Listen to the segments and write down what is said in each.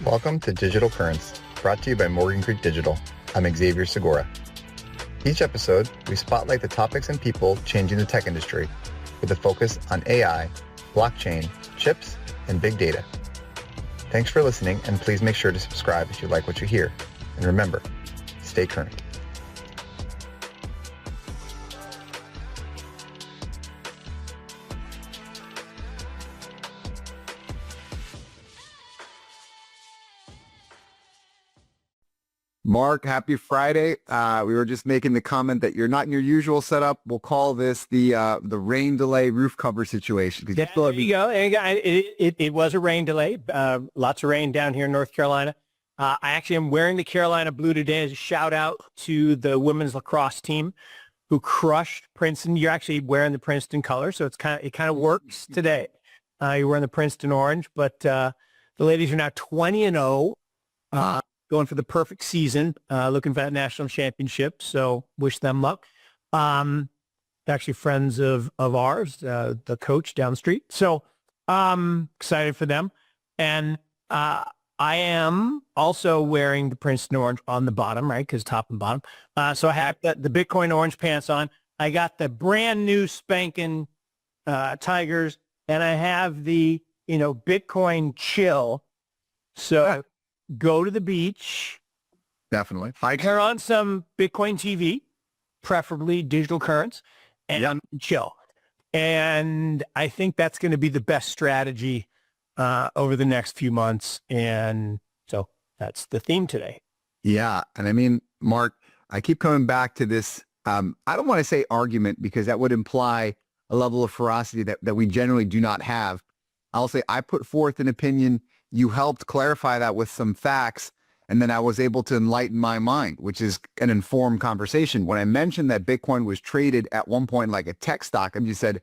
Welcome to Digital Currents, brought to you by Morgan Creek Digital. I'm Xavier Segura. Each episode, we spotlight the topics and people changing the tech industry with a focus on AI, blockchain, chips, and big data. Thanks for listening, and please make sure to subscribe if you like what you hear. And remember, stay current. Mark, happy Friday. We were just making the comment that you're not in your usual setup. We'll call this the rain delay roof cover situation. Yeah, there you go. It was a rain delay. Lots of rain down here in North Carolina. I actually am wearing the Carolina blue today as a shout out to the women's lacrosse team who crushed Princeton. You're actually wearing the Princeton color, so it kind of works today. You're wearing the Princeton orange, but the ladies are now 20-0. Going for the perfect season, looking for that national championship. So wish them luck. Actually friends of ours, the coach down the street. So excited for them. And I am also wearing the Princeton orange on the bottom, right? Because top and bottom. So I have the Bitcoin orange pants on. I got the brand new spanking Tigers, and I have the, Bitcoin chill. So go to the beach. Definitely. Turn on some Bitcoin TV, preferably digital currents, and chill. And I think that's going to be the best strategy over the next few months. And so that's the theme today. Yeah. And I mean, Mark, I keep coming back to this. I don't want to say argument because that would imply a level of ferocity that we generally do not have. I'll say I put forth an opinion. You helped clarify that with some facts, and then I was able to enlighten my mind, which is an informed conversation. When I mentioned that Bitcoin was traded at one point like a tech stock, and you said,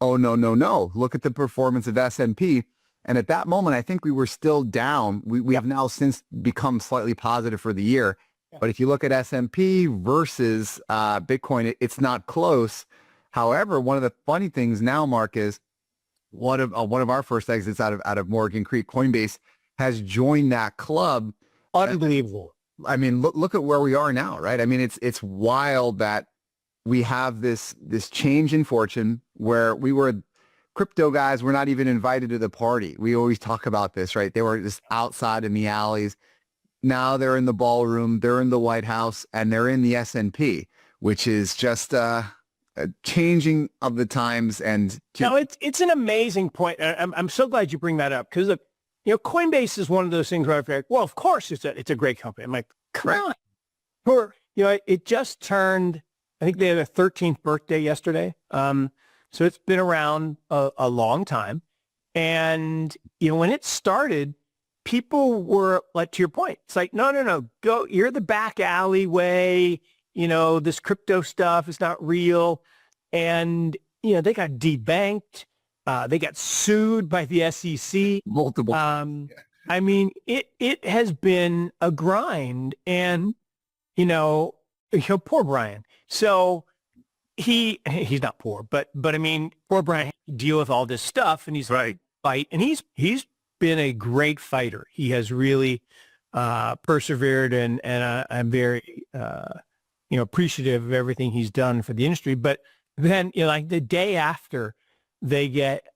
oh, no, look at the performance of S&P. And at that moment, I think we were still down. We have now since become slightly positive for the year. Yeah. But if you look at S&P versus Bitcoin, it's not close. However, one of the funny things now, Mark, is one of our first exits out of Morgan Creek, Coinbase, has joined that club. Unbelievable. I mean, look at where we are now, right? I mean, it's wild that we have this change in fortune where we were crypto guys. We're not even invited to the party. We always talk about this, right? They were just outside in the alleys. Now they're in the ballroom, they're in the White House, and they're in the S&P, which is just changing of the times. And no, it's an amazing point. I'm so glad you bring that up because look, Coinbase is one of those things where I feel like, well, of course it's a great company. I'm like, come on. It just turned, I think they had a 13th birthday yesterday. So it's been around a long time. And, when it started, people were like, to your point, it's like, no, go, you're the back alleyway. This crypto stuff is not real. And, they got debanked. They got sued by the SEC. Multiple. I mean, it has been a grind. And, poor Brian. So he's not poor, but I mean, poor Brian had to deal with all this stuff, and he's right. Fight. And he's been a great fighter. He has really persevered, and I'm very appreciative of everything he's done for the industry. But then, like the day after they get,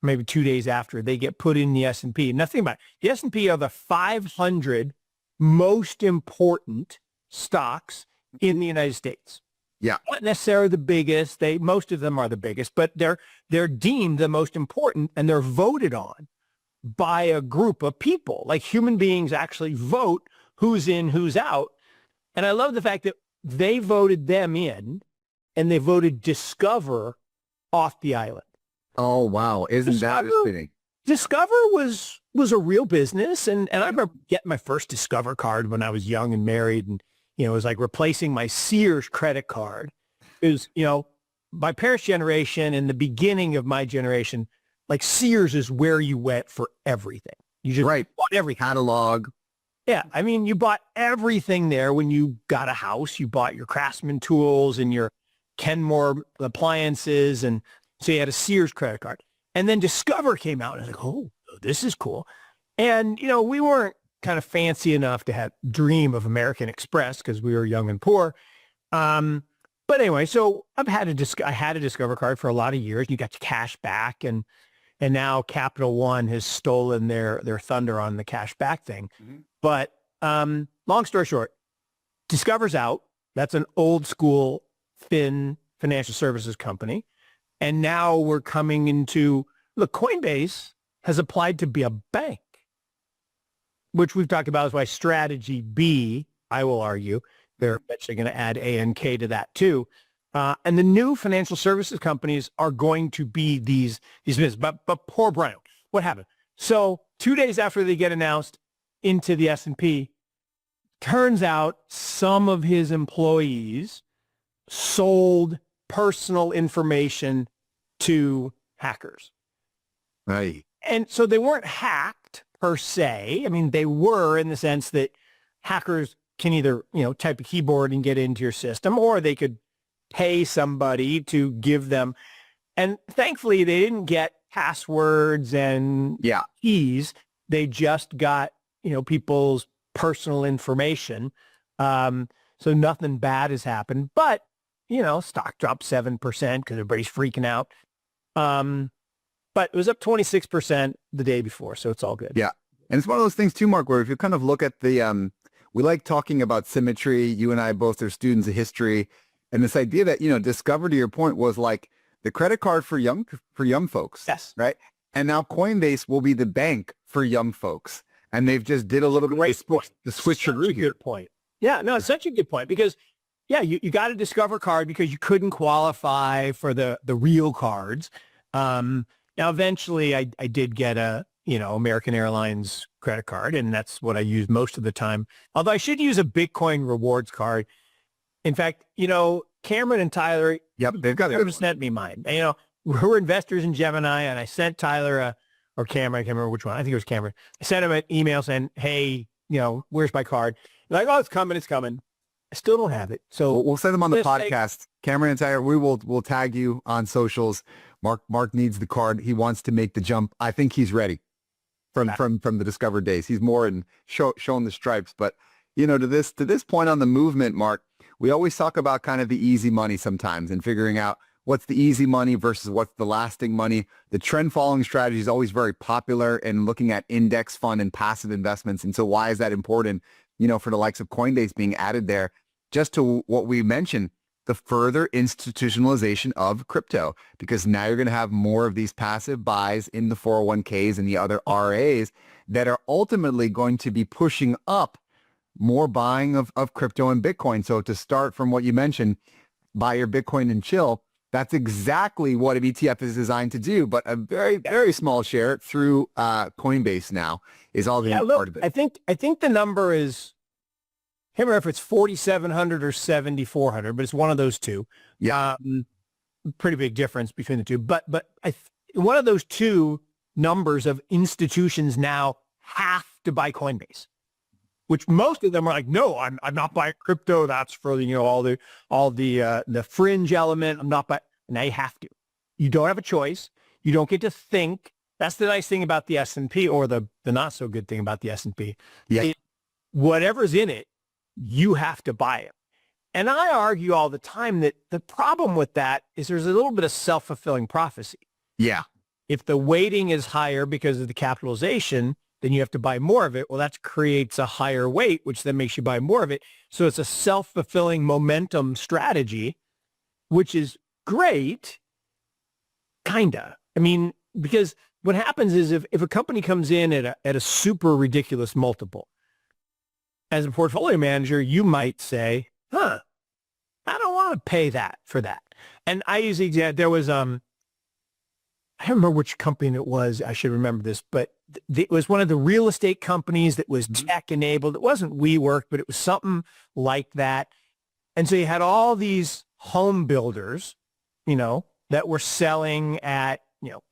maybe 2 days after they get put in the S&P. Now think about it. The S&P are the 500 most important stocks in the United States. Yeah. Not necessarily the biggest. Most of them are the biggest, but they're deemed the most important, and they're voted on by a group of people. Like human beings actually vote who's in, who's out. And I love the fact that they voted them in, and they voted Discover off the island. Oh, wow. Isn't that fitting? Discover was a real business. And I remember getting my first Discover card when I was young and married. And, it was like replacing my Sears credit card. It was, my parents' generation and the beginning of my generation, like Sears is where you went for everything. You just bought every catalog. Yeah. I mean, you bought everything there. When you got a house, you bought your Craftsman tools and your Kenmore appliances. And so you had a Sears credit card. And then Discover came out, and I was like, oh, this is cool. And, we weren't kind of fancy enough to have dream of American Express because we were young and poor. But anyway, so I had a Discover card for a lot of years. You got your cash back, and now Capital One has stolen their thunder on the cash back thing. Mm-hmm. But long story short, Discover's out. That's an old school financial services company. And now we're coming into, look, Coinbase has applied to be a bank, which we've talked about is why strategy B, I will argue, they're eventually going to add A and K to that too. And the new financial services companies are going to be these businesses. But poor Brian, what happened? So 2 days after they get announced into the S&P, turns out some of his employees sold personal information to hackers. Right. And so they weren't hacked per se. I mean, they were in the sense that hackers can either, type a keyboard and get into your system, or they could pay somebody to give them. And thankfully, they didn't get passwords and keys. They just got, people's personal information. So nothing bad has happened. But, stock dropped 7% because everybody's freaking out. But it was up 26% the day before, so it's all good. Yeah. And it's one of those things too, Mark, where if you kind of look at the, we like talking about symmetry. You and I both are students of history. And this idea that, Discover, to your point, was like the credit card for young folks. Yes. Right. And now Coinbase will be the bank for young folks. And they've just did a little bit of the switcheroo here. Good point. Yeah, no, it's such a good point because, you got a Discover card because you couldn't qualify for the real cards. Now, eventually, I did get a, American Airlines credit card, and that's what I use most of the time. Although I should use a Bitcoin rewards card. In fact, Cameron and Tyler, they've got it. Sent me mine. And, we're investors in Gemini, and I sent Tyler or Cameron, I can't remember which one. I think it was Cameron. I sent him an email saying, hey, where's my card? They're like, oh, it's coming. I still don't have it. So we'll send them on the podcast. Cameron and Tyler, we'll tag you on socials. Mark needs the card. He wants to make the jump. I think he's ready from the Discover days. He's more in showing the stripes. But, to this point on the movement, Mark, we always talk about kind of the easy money sometimes and figuring out what's the easy money versus what's the lasting money. The trend following strategy is always very popular in looking at index fund and passive investments. And so why is that important, for the likes of Coinbase being added there? Just to what we mentioned, the further institutionalization of crypto, because now you're going to have more of these passive buys in the 401ks and the other RAs that are ultimately going to be pushing up more buying of crypto and Bitcoin. So to start from what you mentioned, buy your Bitcoin and chill, that's exactly what an ETF is designed to do. But a very, very small share through Coinbase now is all the part of it. I think the number is, I can't remember if it's 4,700 or 7,400, but it's one of those two. Yeah. Pretty big difference between the two. But one of those two numbers of institutions now have to buy Coinbase, which most of them are like, no, I'm not buying crypto. That's for, all the fringe element. I'm not buying. Now you have to. You don't have a choice. You don't get to think. That's the nice thing about the S&P, or the not so good thing about the S&P. Yeah. Whatever's in it, you have to buy it. And I argue all the time that the problem with that is there's a little bit of self-fulfilling prophecy. Yeah. If the weighting is higher because of the capitalization, then you have to buy more of it. Well, that creates a higher weight, which then makes you buy more of it. So it's a self-fulfilling momentum strategy, which is great, kinda. I mean, because what happens is if a company comes in at a super ridiculous multiple, as a portfolio manager, you might say, I don't want to pay that for that. And I usually, there was, I don't remember which company it was. I should remember this, but it was one of the real estate companies that was tech enabled. It wasn't WeWork, but it was something like that. And so you had all these home builders, that were selling at,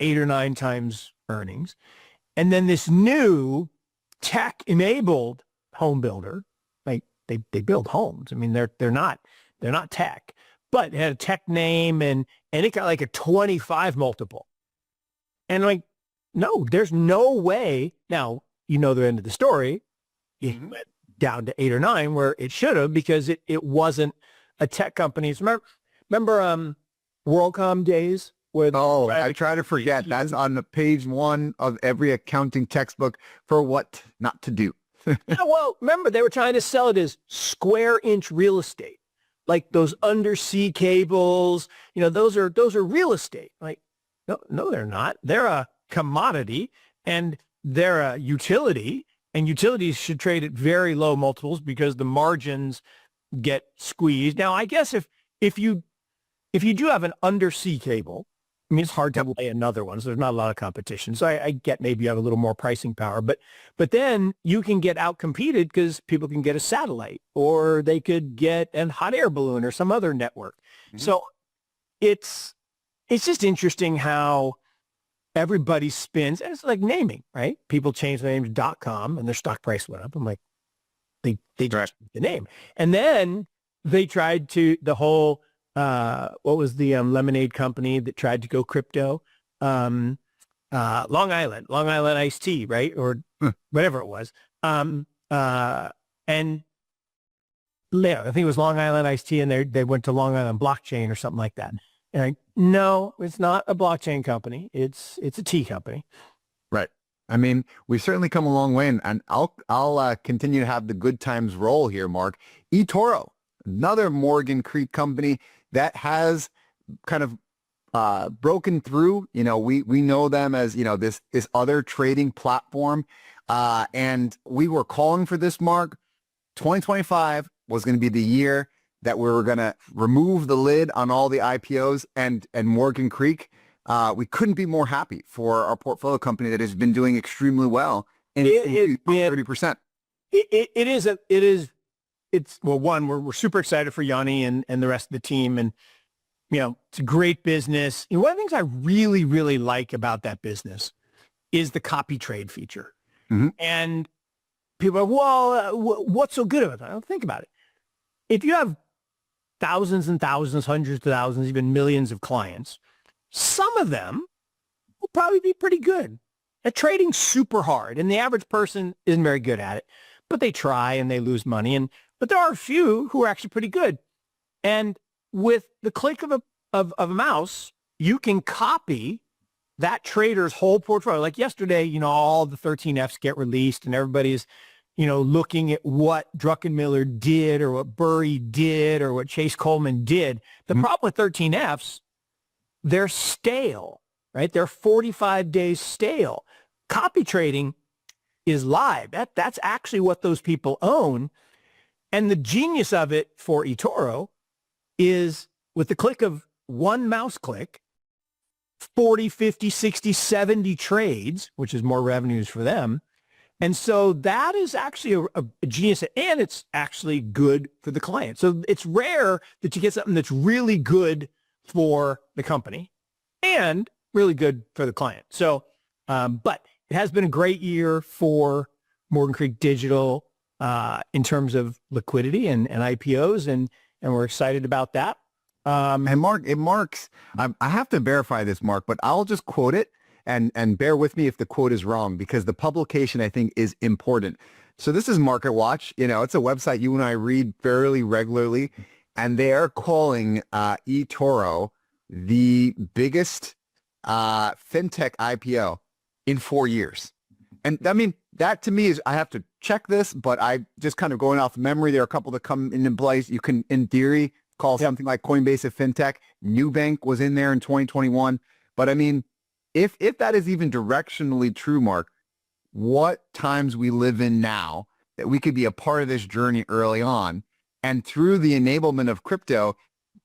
8 or 9 times earnings. And then this new tech enabled home builder, like they build homes. I mean, they're not tech, but it had a tech name and it got like a 25 multiple. And like, no, there's no way. Now, you know the end of the story. It went down to 8 or 9 where it should have, because it wasn't a tech company. Remember WorldCom days? Where I try to forget. That's on the page 1 of every accounting textbook for what not to do. Yeah, well, remember, they were trying to sell it as square inch real estate, like those undersea cables. Those are real estate. Like, no, they're not. They're a commodity, and they're a utility, and utilities should trade at very low multiples because the margins get squeezed. Now, I guess if you do have an undersea cable, I mean, it's hard to lay another one, so there's not a lot of competition. So I get maybe you have a little more pricing power, but then you can get outcompeted because people can get a satellite, or they could get a hot air balloon or some other network. So it's just interesting how everybody spins, and it's like naming, right? People change their name to .com and their stock price went up. I'm like, they just changed the name. And then they tried to, the whole, what was the lemonade company that tried to go crypto? Long Island iced tea, right? Or whatever it was. And yeah, I think it was Long Island iced tea, and they went to Long Island blockchain or something like that. And no, it's not a blockchain company. It's a tea company. Right. I mean, we've certainly come a long way, and I'll continue to have the good times roll here, Mark. eToro, another Morgan Creek company that has kind of broken through. We know them as, this other trading platform. And we were calling for this, Mark. 2025 was going to be the year that we were going to remove the lid on all the IPOs, and Morgan Creek. We couldn't be more happy for our portfolio company that has been doing extremely well. And 30%. Well, one, we're super excited for Yanni and the rest of the team. And, it's a great business. And one of the things I really, really like about that business is the copy trade feature. And people are, well, what's so good about it? I don't think about it. If you have thousands and thousands, hundreds of thousands, even millions of clients, some of them will probably be pretty good at trading super hard. And the average person isn't very good at it, but they try and they lose money. But there are a few who are actually pretty good. And with the click of a mouse, you can copy that trader's whole portfolio. Like yesterday, all the 13Fs get released and everybody's, looking at what Druckenmiller did or what Burry did or what Chase Coleman did. The problem with 13Fs, they're stale, right? They're 45 days stale. Copy trading is live. That's actually what those people own. And the genius of it for eToro is with the click of one mouse click, 40, 50, 60, 70 trades, which is more revenues for them. And so that is actually a genius, and it's actually good for the client. So it's rare that you get something that's really good for the company and really good for the client. So, but it has been a great year for Morgan Creek Digital in terms of liquidity and IPOs, and we're excited about that. And Mark, I have to verify this, Mark, but I'll just quote it. And bear with me if the quote is wrong, because the publication, I think, is important. So this is Market Watch. It's a website you and I read fairly regularly, and they are calling eToro the biggest fintech IPO in 4 years. And I mean, that to me is, I have to check this, but I just kind of going off memory, there are a couple that come into place. You can, in theory, call something like Coinbase a fintech. Nubank was in there in 2021. But I mean, if that is even directionally true, Mark, what times we live in now that we could be a part of this journey early on, and through the enablement of crypto,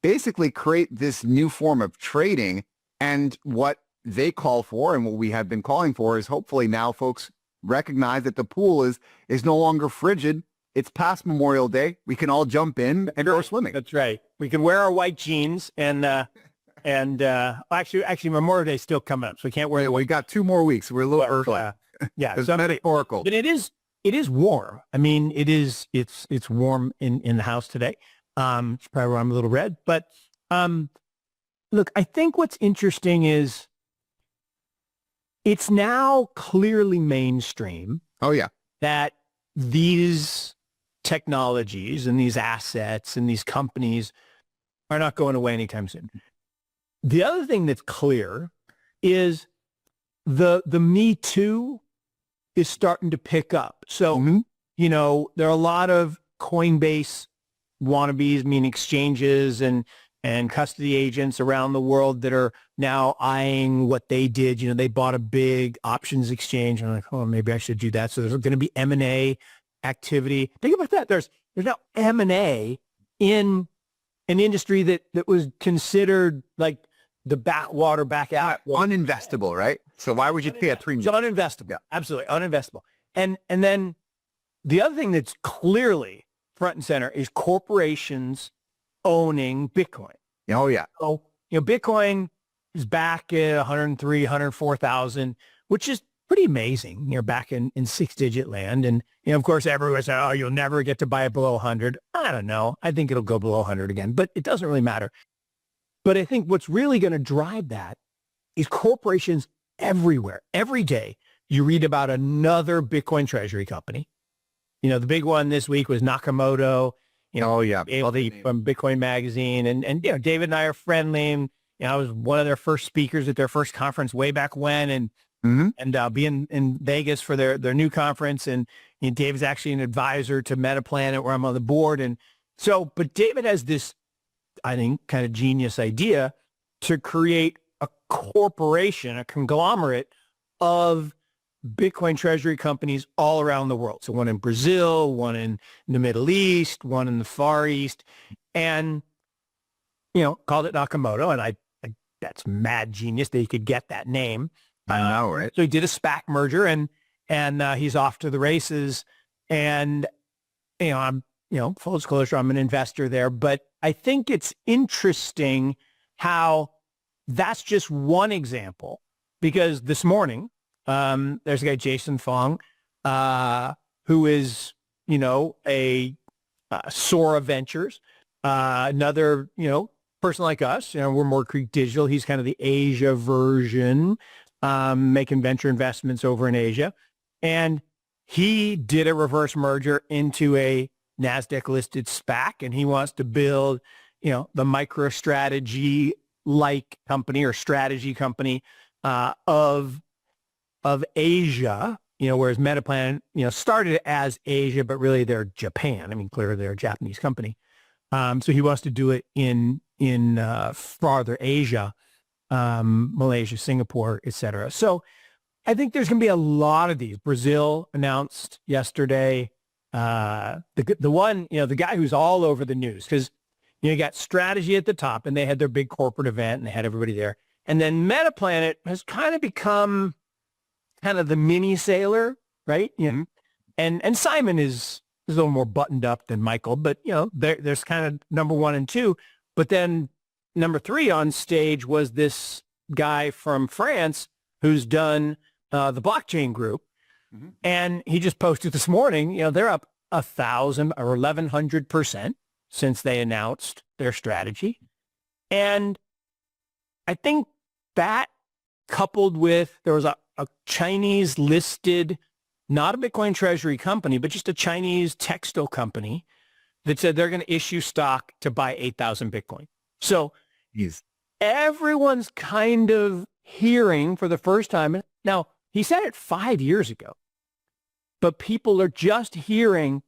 basically create this new form of trading. And what they call for, and what we have been calling for, is hopefully now folks recognize that the pool is no longer frigid. It's past Memorial Day. We can all jump in and go swimming. That's right. We can wear our white jeans actually Memorial Day is still coming up, so we can't wear. We got 2 more weeks. We're a little early. Yeah, it's metaphorical. But it is warm. I mean, it's warm in the house today. It's probably why I'm a little red. But look, I think what's interesting is it's now clearly mainstream Oh, yeah. that these technologies and these assets and these companies are not going away anytime soon. The other thing that's clear is the Me Too is starting to pick up. So, you know, there are a lot of Coinbase wannabes, meaning exchanges and custody agents around the world that are now eyeing what they did. You know, they bought a big options exchange and I'm like, oh, maybe I should do that. So there's going to be M&A activity. Think about that. There's now M&A in an industry that was considered like the backwater back out. Uninvestable, right? So why would you pay a premium? It's uninvestable. Yeah. Absolutely uninvestable. And then the other thing that's clearly front and center is corporations owning Bitcoin. Oh, yeah. So, you know, Bitcoin is back at 103, 104,000, which is pretty amazing. You're back in six-digit land. And, you know, of course, everyone says, oh, you'll never get to buy it below 100. I don't know. I think it'll go below 100 again, but it doesn't really matter. But I think what's really going to drive that is corporations everywhere. Every day you read about another Bitcoin treasury company. You know, the big one this week was Nakamoto, you know, from Bitcoin Magazine. And, you know, David and I are friendly. And, you know, I was one of their first speakers at their first conference way back when. And being in Vegas for their new conference. And you know, David's actually an advisor to MetaPlanet where I'm on the board. And so, but David has this, I think, kind of genius idea to create a corporation, a conglomerate of Bitcoin treasury companies all around the world. So one in Brazil, one in the Middle East, one in the Far East, and, you know, called it Nakamoto. And I that's mad genius that he could get that name. I know, right? So he did a SPAC merger and he's off to the races. And, you know, I'm, you know, full disclosure, I'm an investor there, but I think it's interesting how that's just one example, because this morning, there's a guy, Jason Fong, who is, you know, a Sora Ventures, another, you know, person like us. You know, we're Morgan Creek Digital. He's kind of the Asia version, making venture investments over in Asia. And he did a reverse merger into a NASDAQ listed SPAC, and he wants to build, you know, the MicroStrategy like company or strategy company of Asia, you know, whereas MetaPlanet, you know, started as Asia, but really they're Japan. I mean, clearly they're a Japanese company. So he wants to do it in farther Asia, Malaysia, Singapore, et cetera. So I think there's going to be a lot of these. Brazil announced yesterday, the one, you know, the guy who's all over the news, because, you know, you got strategy at the top and they had their big corporate event and they had everybody there. And then MetaPlanet has kind of become kind of the mini sailor, right? You know, and Simon is a little more buttoned up than Michael, but, you know, there's kind of number one and two. But then number three on stage was this guy from France who's done the blockchain group. And he just posted this morning, you know, they're up 1,000 or 1,100% since they announced their strategy. And I think that, coupled with, there was a Chinese listed, not a Bitcoin treasury company, but just a Chinese textile company that said they're going to issue stock to buy 8,000 Bitcoin. So everyone's kind of hearing for the first time. Now, he said it 5 years ago, but people are just hearing,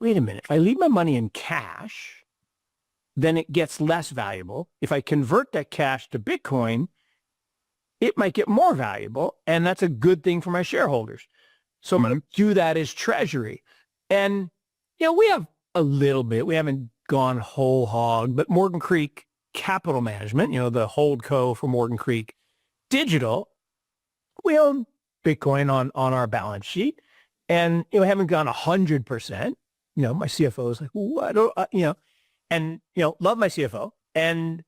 wait a minute, if I leave my money in cash, then it gets less valuable. If I convert that cash to Bitcoin, it might get more valuable, and that's a good thing for my shareholders. So I'm going to do that as treasury. And, you know, we have a little bit, we haven't gone whole hog, but Morgan Creek Capital Management, you know, the hold co for Morgan Creek Digital, we own Bitcoin on our balance sheet, and, you know, haven't gone 100%. You know, my CFO is like, what? You know, and, you know, love my CFO. And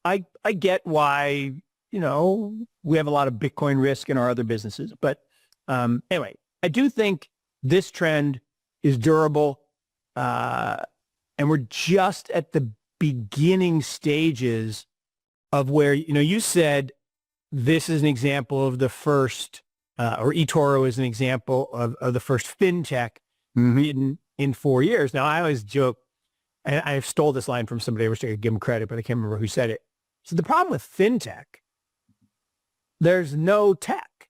I get why, you know, we have a lot of Bitcoin risk in our other businesses. But anyway, I do think this trend is durable. And we're just at the beginning stages of where, you know, you said this is an example of the first or eToro is an example of the first fintech Mm-hmm. in 4 years. Now, I always joke, and I stole this line from somebody. I wish I could give him credit, but I can't remember who said it. So the problem with fintech, there's no tech,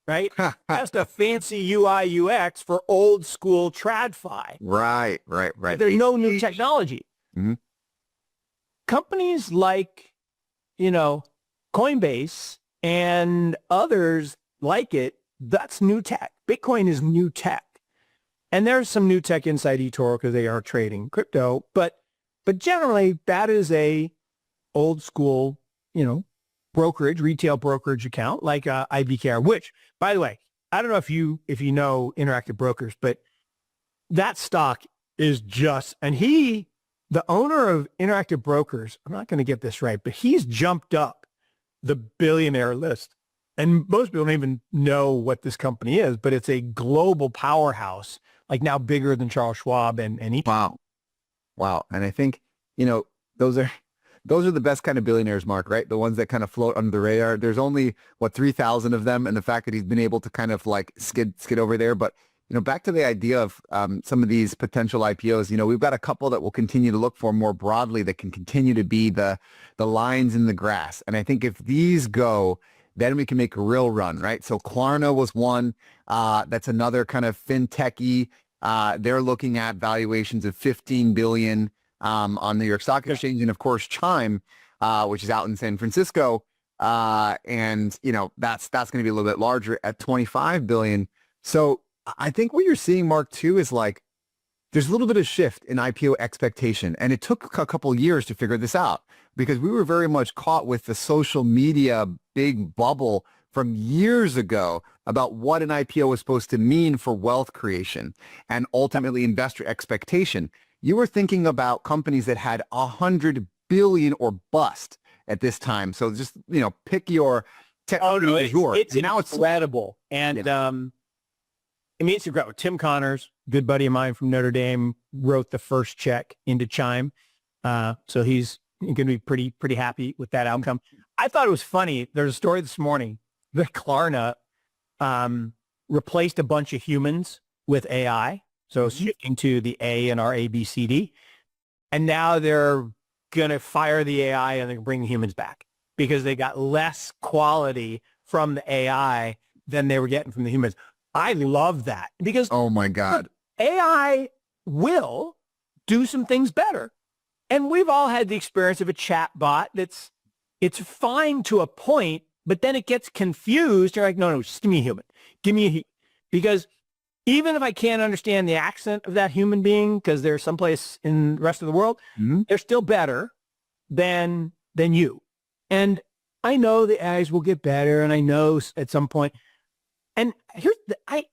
right? Just a fancy UI UX for old school TradFi. Right. There's no new technology. Mm-hmm. Companies like, Coinbase and others like it, that's new tech. Bitcoin is new tech. And there's some new tech inside eToro because they are trading crypto, but generally that is a old school, brokerage, retail brokerage account like IBKR, which, by the way, I don't know if you know Interactive Brokers, but that stock is and the owner of Interactive Brokers, I'm not going to get this right, but he's jumped up the billionaire list. And most people don't even know what this company is, but it's a global powerhouse, like now bigger than Charles Schwab and Wow. And I think, those are the best kind of billionaires, Mark, right? The ones that kind of float under the radar. There's only 3,000 of them. And the fact that he's been able to kind of like skid over there. But, back to the idea of some of these potential IPOs, we've got a couple that we'll continue to look for more broadly that can continue to be the lines in the grass. And I think if these go, then we can make a real run, right? So Klarna was one. That's another kind of fintech-y. They're looking at valuations of $15 billion on New York Stock Exchange, and of course Chime, which is out in San Francisco, and that's going to be a little bit larger at $25 billion. So I think what you're seeing, Mark, too, is like there's a little bit of shift in IPO expectation, and it took a couple years to figure this out because we were very much caught with the social media big bubble from years ago about what an IPO was supposed to mean for wealth creation and ultimately investor expectation. You were thinking about companies that had 100 billion or bust at this time. So just, pick your tech. Oh, no, it's now incredible. And it's incredible. Tim Connors, good buddy of mine from Notre Dame, wrote the first check into Chime. So he's going to be pretty happy with that outcome. I thought it was funny. There's a story this morning that Klarna replaced a bunch of humans with AI. So shifting to the A in our ABCD. And now they're going to fire the AI and they're going to bring the humans back because they got less quality from the AI than they were getting from the humans. I love that because oh my God, AI will do some things better. And we've all had the experience of a chat bot it's fine to a point, but then it gets confused. You're like, no, just give me a human. Because even if I can't understand the accent of that human being, because they're someplace in the rest of the world, they're still better than you. And I know the AIs will get better, and I know at some point. And I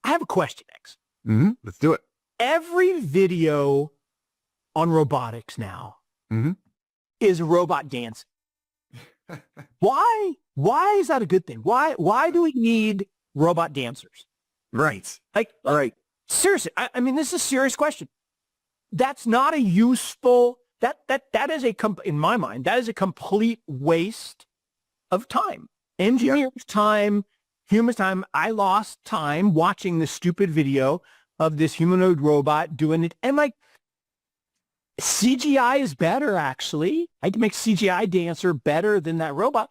have a question, X. Let's do it. Every video on robotics now is a robot dancing. Why is that a good thing? Why do we need robot dancers? Right. All right. Seriously, I mean, this is a serious question. That's not a useful, that is in my mind, that is a complete waste of time. Engineers' time, humans' time. I lost time watching this stupid video of this humanoid robot doing it. And like, CGI is better, actually. I can make CGI dancer better than that robot.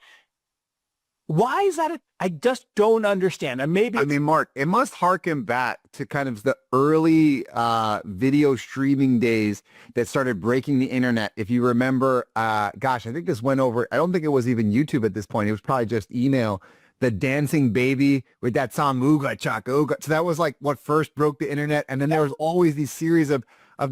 Why is that? I just don't understand. And maybe I mean, Mark, it must harken back to kind of the early video streaming days that started breaking the internet. If you remember, gosh, I think this went over. I don't think it was even YouTube at this point. It was probably just email. The dancing baby with that song Ooga Chaka Ooga. So that was like what first broke the internet. And then there was always these series of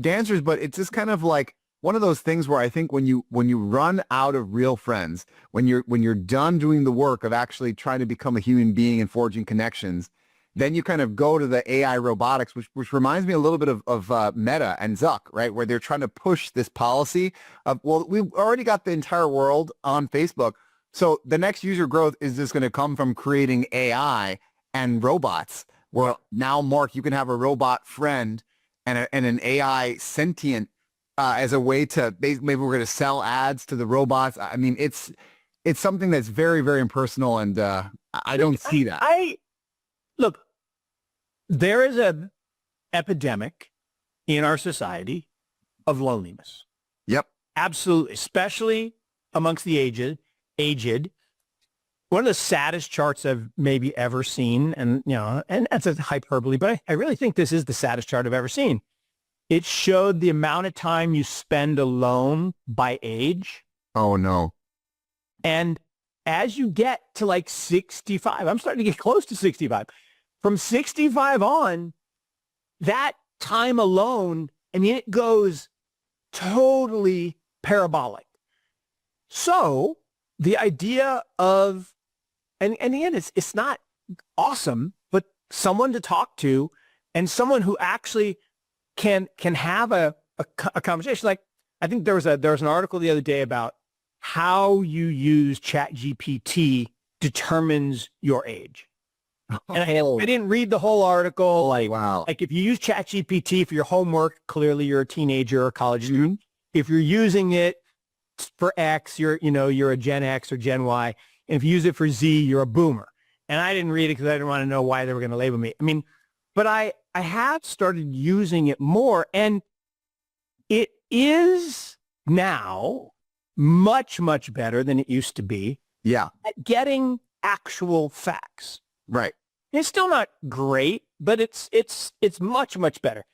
dancers, but it's just kind of like one of those things where I think when you run out of real friends, when you're done doing the work of actually trying to become a human being and forging connections, then you kind of go to the AI robotics, which reminds me a little bit of Meta and Zuck, right? Where they're trying to push this policy of, well, we've already got the entire world on Facebook. So the next user growth is just going to come from creating AI and robots. Well, now, Mark, you can have a robot friend and an AI sentient as a way to, maybe we're going to sell ads to the robots. I mean, it's something that's very, very impersonal, and I don't see that. there is an epidemic in our society of loneliness. Yep. Absolutely, especially amongst the aged. One of the saddest charts I've maybe ever seen, and and that's a hyperbole, but I really think this is the saddest chart I've ever seen. It showed the amount of time you spend alone by age. Oh, no. And as you get to like 65, I'm starting to get close to 65. From 65 on, that time alone, I mean, it goes totally parabolic. So the idea of, and again, it's not awesome, but someone to talk to and someone who actually can have a conversation. Like, I think there was an article the other day about how you use ChatGPT determines your age. And I didn't read the whole article. Like, wow. Like, if you use ChatGPT for your homework, clearly you're a teenager or a college student. If you're using it for X, you're a Gen X or Gen Y. And if you use it for Z, you're a boomer. And I didn't read it because I didn't want to know why they were going to label me. I mean, but I have started using it more, and it is now much, much better than it used to be. Yeah. At getting actual facts. Right. It's still not great, but it's much, much better.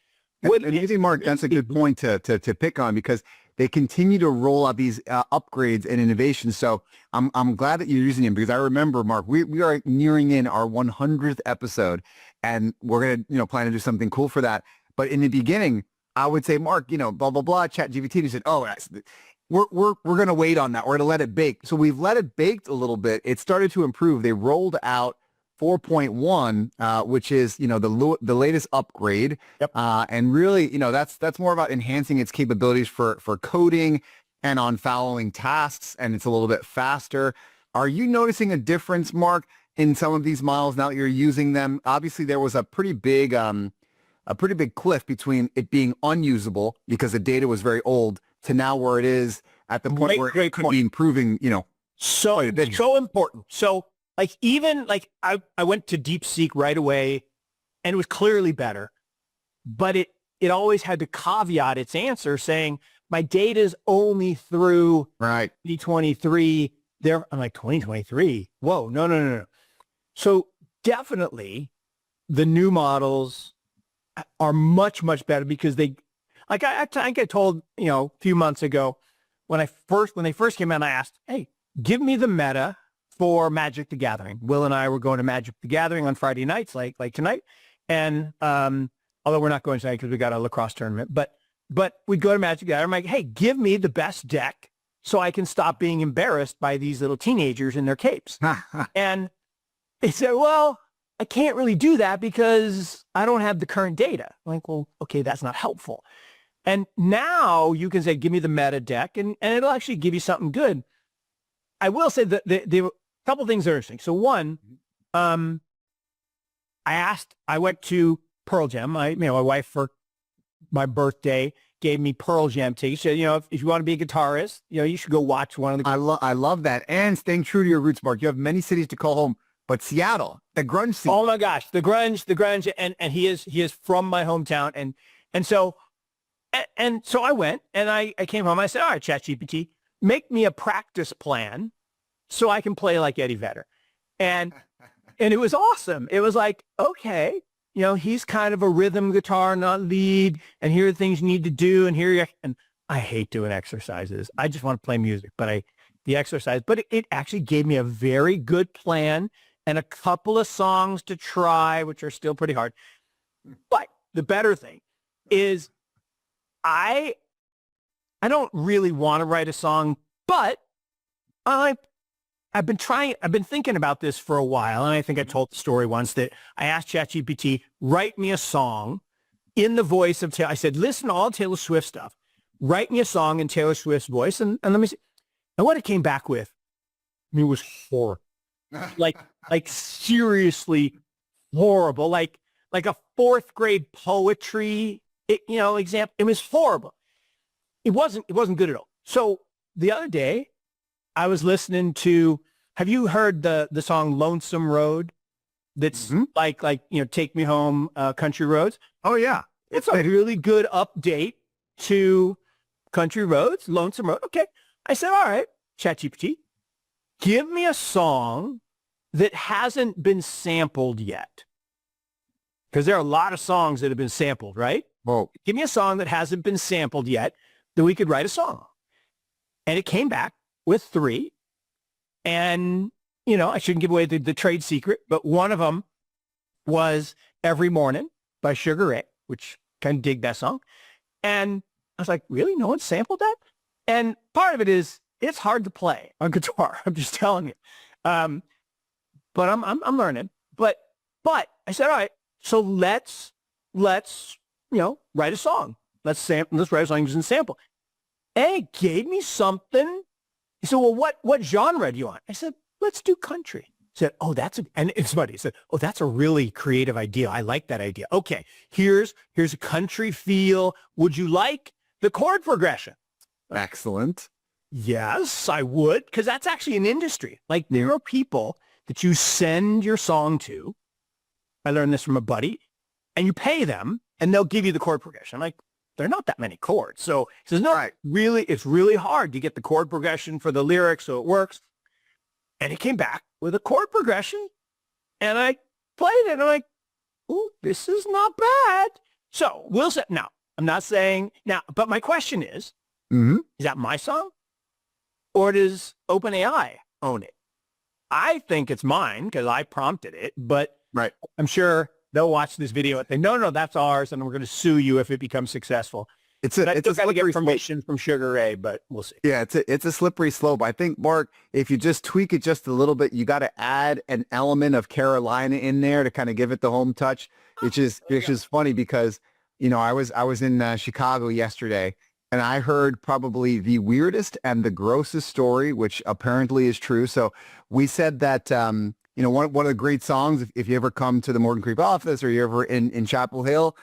And you think, Mark, that's a good point to pick on, because they continue to roll out these upgrades and innovations. So I'm glad that you're using them, because I remember, Mark, we are nearing in our 100th episode, and we're going to plan to do something cool for that. But in the beginning, I would say, Mark, blah blah blah, ChatGPT. And he said, oh, we're going to wait on that. We're going to let it bake. So we've let it bake a little bit. It started to improve. They rolled out 4.1, which is, the latest upgrade. Yep. And really, that's more about enhancing its capabilities for coding and on following tasks. And it's a little bit faster. Are you noticing a difference, Mark, in some of these models now that you're using them? Obviously, there was a pretty big cliff between it being unusable because the data was very old to now where it is at the point where it could be improving, so important. So, like, even like I went to DeepSeek right away, and it was clearly better, but it always had to caveat its answer saying my data is only through 2023. I'm like, 2023? Whoa, no. So definitely the new models are much, much better, because they, like I think I told, a few months ago when they first came out, I asked, hey, give me the meta for Magic the Gathering. Will and I were going to Magic the Gathering on Friday nights, like tonight. And although we're not going tonight because we got a lacrosse tournament, but we'd go to Magic the Gathering. I'm like, hey, give me the best deck so I can stop being embarrassed by these little teenagers in their capes. And they said, well, I can't really do that because I don't have the current data. I'm like, well, okay, that's not helpful. And now you can say, give me the meta deck, and it'll actually give you something good. I will say that the couple things are interesting. So one, I went to Pearl Jam. My wife, for my birthday, gave me Pearl Jam tickets. So, if you want to be a guitarist, you should go watch one of the. I love that. And staying true to your roots, Mark. You have many cities to call home, but Seattle, the grunge scene. Oh my gosh, the grunge, and he is from my hometown, and so I went, and I came home. I said, all right, ChatGPT, make me a practice plan so I can play like Eddie Vedder. And it was awesome. It was like, okay, he's kind of a rhythm guitar, not lead, and here are the things you need to do, and I hate doing exercises. I just want to play music, but it actually gave me a very good plan and a couple of songs to try, which are still pretty hard. But the better thing is I don't really want to write a song, but I've been thinking about this for a while, and I think I told the story once that I asked ChatGPT, write me a song in the voice of Taylor. I said, listen to all Taylor Swift stuff. Write me a song in Taylor Swift's voice, and let me see. And what it came back with, was horrible. like seriously horrible. Like a fourth grade poetry, example. It was horrible. It wasn't good at all. So the other day, I was listening to, have you heard the song Lonesome Road that's like, Take Me Home, Country Roads. Oh, yeah. It's a really good update to Country Roads, Lonesome Road. Okay. I said, all right, ChatGPT, give me a song that hasn't been sampled yet. Because there are a lot of songs that have been sampled, right? Well, give me a song that hasn't been sampled yet that we could write a song on. And it came back with 3. And, I shouldn't give away the trade secret, but one of them was Every Morning by Sugar Ray, which kind of dig that song. And I was like, really? No one sampled that? And part of it is it's hard to play on guitar. I'm just telling you. But I'm learning. But I said, all right, so let's write a song. Let's write a song using sample. And it gave me something. He said, well, what genre do you want? I said, let's do country. He said, oh, and it's funny. He said, oh, that's a really creative idea. I like that idea. Okay, here's a country feel. Would you like the chord progression? Excellent. Yes, I would, because that's actually an industry. Like, there are people that you send your song to. I learned this from a buddy, and you pay them, and they'll give you the chord progression. I'm like, there are not that many chords. So he says, no, right. It's really hard to get the chord progression for the lyrics so it works. And he came back with a chord progression, and I played it, and I'm like, oh, this is not bad. So we'll say, now, I'm not saying, now, but my question is Mm-hmm. Is that my song? Or does OpenAI own it? I think it's mine because I prompted it, but Right. I'm sure they'll watch this video and think, no, that's ours, and we're going to sue you if it becomes successful. It's But I a still got to get slippery permission from Sugar Ray, but we'll see. Yeah, it's a slippery slope. I think, Mark, if you just tweak it just a little bit, you got to add an element of Carolina in there to kind of give it the home touch, which is funny because, I was in Chicago yesterday, and I heard probably the weirdest and the grossest story, which apparently is true. So we said that, one of the great songs, if you ever come to the Morgan Creek office or you're ever in Chapel Hill,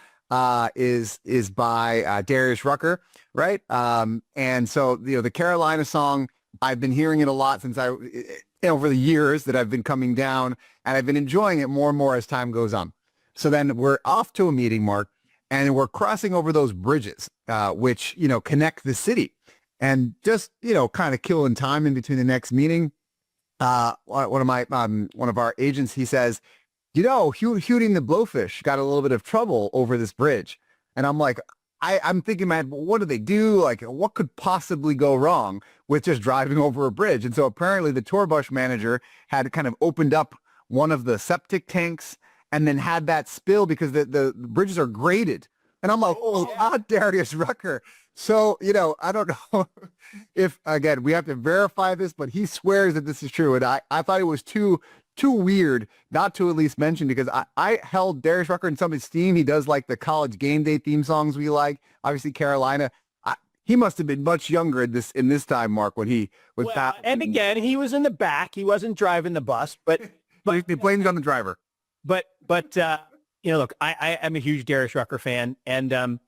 is by Darius Rucker, right? And so the Carolina song, I've been hearing it a lot since over the years that I've been coming down, and I've been enjoying it more and more as time goes on. So then we're off to a meeting, Mark, and we're crossing over those bridges, which connect the city, and just kind of killing time in between the next meeting. One of our agents, he says, Hooting the Blowfish got a little bit of trouble over this bridge. And I'm like, I'm thinking, man, what do they do? Like, what could possibly go wrong with just driving over a bridge? And so apparently the tour bus manager had kind of opened up one of the septic tanks and then had that spill because the bridges are graded. And I'm like, oh, God, Darius Rucker. So, I don't know if, again, we have to verify this, but he swears that this is true. And I thought it was too weird not to at least mention, because I held Darius Rucker in some esteem. He does like the college game day theme songs we like. Obviously, Carolina. He must have been much younger in this time, Mark, when he was that. And again, he was in the back. He wasn't driving the bus, but the blame's on the driver. But look, I am a huge Darius Rucker fan, and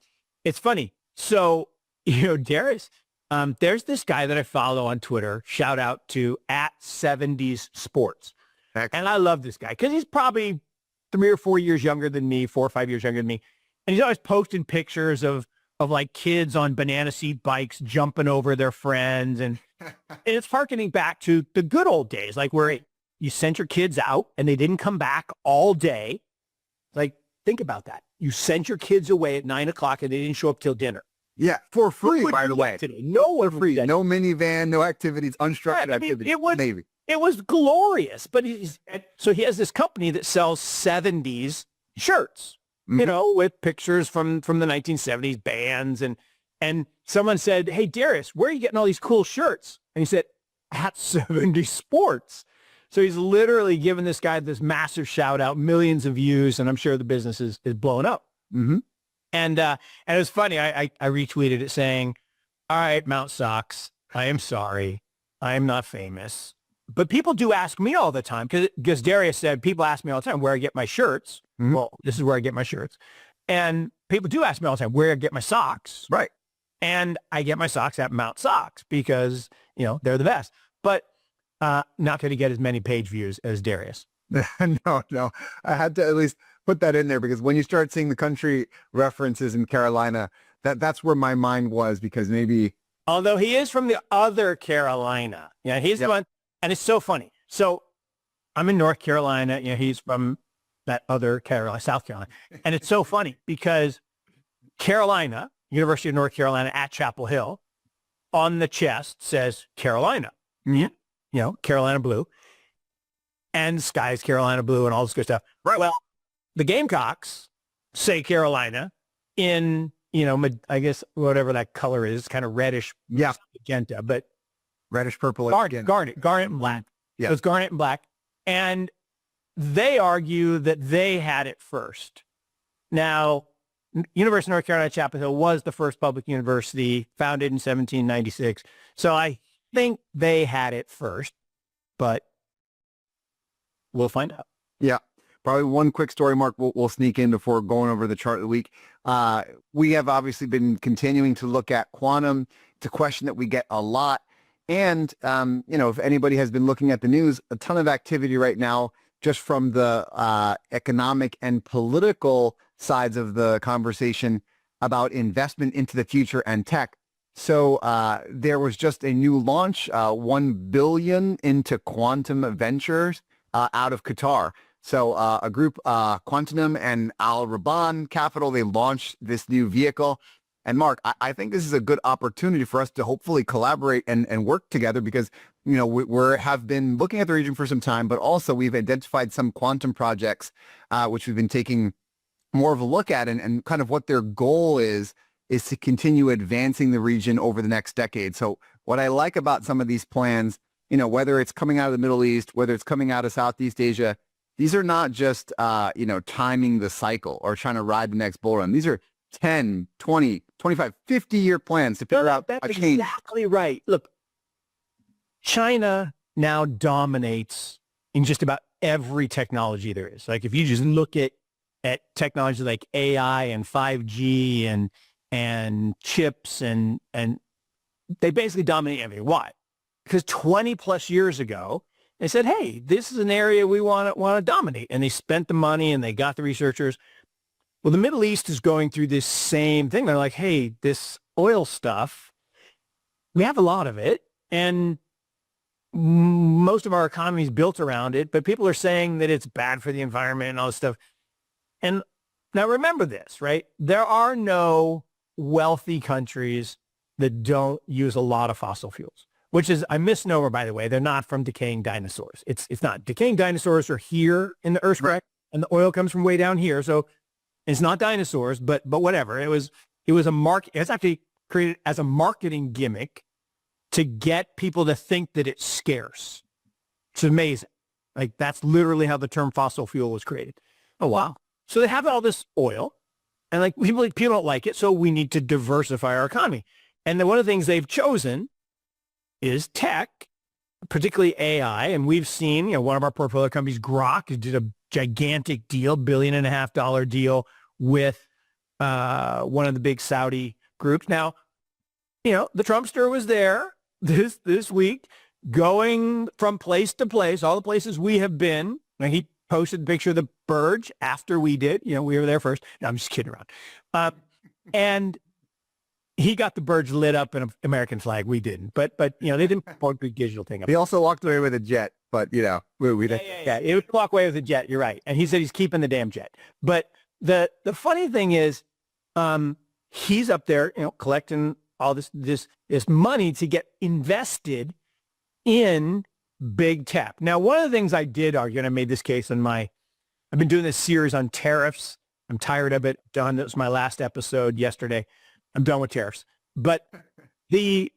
it's funny. So, Darius, there's this guy that I follow on Twitter. Shout out to @70s Sports. Excellent. And I love this guy because he's probably 3 or 4 years younger than me, 4 or 5 years younger than me. And he's always posting pictures of like kids on banana seat bikes jumping over their friends. And it's harkening back to the good old days, like where you sent your kids out and they didn't come back all day. Like, think about that. You sent your kids away at 9 o'clock and they didn't show up till dinner. Yeah, for free, by the way. Today? No one free. No minivan, no activities, unstructured activities. It was glorious. But so he has this company that sells 70s shirts, with pictures from the 1970s bands. And someone said, hey, Darius, where are you getting all these cool shirts? And he said, @70 Sports. So he's literally giving this guy this massive shout out, millions of views, and I'm sure the business is blowing up. Mm-hmm. And it was funny. I retweeted it saying, all right, Mount Sox, I am sorry. I am not famous. But people do ask me all the time, because Darius said, people ask me all the time where I get my shirts. Mm-hmm. Well, this is where I get my shirts. And people do ask me all the time where I get my socks. Right. And I get my socks at Mount Sox because, they're the best. But not going to get as many page views as Darius. No. I had to at least put that in there because when you start seeing the country references in Carolina, that's where my mind was because maybe. Although he is from the other Carolina. Yeah, he's the Yep. one. And it's so funny. So I'm in North Carolina. He's from that other Carolina, South Carolina. And it's so funny because Carolina, University of North Carolina at Chapel Hill, on the chest says Carolina. Carolina blue. And the sky is Carolina blue and all this good stuff. Right. Well, the Gamecocks say Carolina in, I guess whatever that color is, kind of reddish, magenta, but Reddish purple. garnet and black. Yeah. So it's garnet and black. And they argue that they had it first. Now, University of North Carolina, Chapel Hill was the first public university founded in 1796. So I think they had it first, but we'll find out. Yeah. Probably one quick story, Mark, we'll sneak in before going over the chart of the week. We have obviously been continuing to look at quantum. It's a question that we get a lot. And, if anybody has been looking at the news, a ton of activity right now just from the economic and political sides of the conversation about investment into the future and tech. So there was just a new launch, $1 billion into quantum ventures out of Qatar. So a group, Quantum and Al Raban Capital, they launched this new vehicle. And Mark, I think this is a good opportunity for us to hopefully collaborate and work together because, we have been looking at the region for some time, but also we've identified some quantum projects, which we've been taking more of a look at and kind of what their goal is to continue advancing the region over the next decade. So what I like about some of these plans, whether it's coming out of the Middle East, whether it's coming out of Southeast Asia, these are not just, timing the cycle or trying to ride the next bull run. These are 10, 20, 25, 50-year plans to figure out that's a change. exactly right. Look, China now dominates in just about every technology there is. Like if you just look at technology like AI and 5G and chips and they basically dominate everything. Why? Because 20 plus years ago, they said, hey, this is an area we want to dominate. And they spent the money and they got the researchers. Well, the Middle East is going through this same thing. They're like, hey, this oil stuff, we have a lot of it. And most of our economy is built around it. But people are saying that it's bad for the environment and all this stuff. And now remember this, right? There are no wealthy countries that don't use a lot of fossil fuels, which is a misnomer, by the way. They're not from decaying dinosaurs. It's not. Decaying dinosaurs are here in the Earth's crust, and the oil comes from way down here. So it's not dinosaurs, but whatever. It was it's actually created as a marketing gimmick to get people to think that it's scarce. It's amazing. Like that's literally how the term fossil fuel was created. Oh, wow. So they have all this oil and like people don't like it. So we need to diversify our economy. And then one of the things they've chosen is tech, particularly AI. And we've seen, one of our portfolio companies, Grok, did a gigantic deal, $1.5 billion deal with one of the big Saudi groups. Now, the Trumpster was there this week going from place to place, all the places we have been. And he posted a picture of the Burj after we did. We were there first. No, I'm just kidding around. And he got the Burj lit up in an American flag. We didn't. But they didn't put a big digital thing up. He also walked away with a jet, but, we didn't. Yeah. It would walk away with a jet. You're right. And he said he's keeping the damn jet. But the funny thing is he's up there, collecting all this money to get invested in big tech. Now, one of the things I did argue, and I made this case I've been doing this series on tariffs. I'm tired of it. Done. That was my last episode yesterday. I'm done with tariffs. But the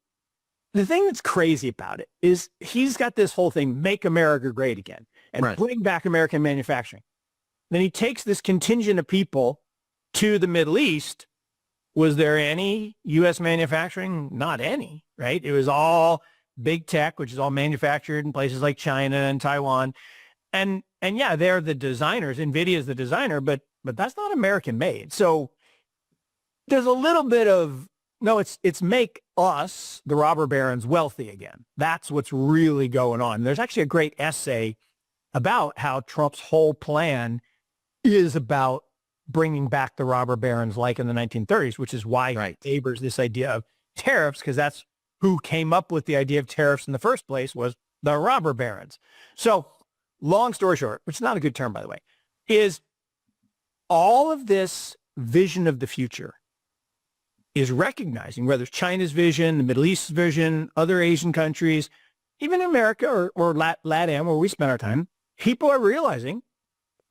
thing that's crazy about it is he's got this whole thing, make America great again, and bring back American manufacturing. Then he takes this contingent of people to the Middle East. Was there any U.S. manufacturing? Not any, right? It was all big tech, which is all manufactured in places like China and Taiwan. And yeah, they're the designers. NVIDIA is the designer, but that's not American made. So there's a little bit of, no, it's make us, the robber barons, wealthy again. That's what's really going on. There's actually a great essay about how Trump's whole plan is about bringing back the robber barons like in the 1930s, which is why he favors this idea of tariffs, because that's who came up with the idea of tariffs in the first place, was the robber barons. So long story short, which is not a good term, by the way, is all of this vision of the future is recognizing, whether it's China's vision, the Middle East's vision, other Asian countries, even America or LATAM, where we spend our time, people are realizing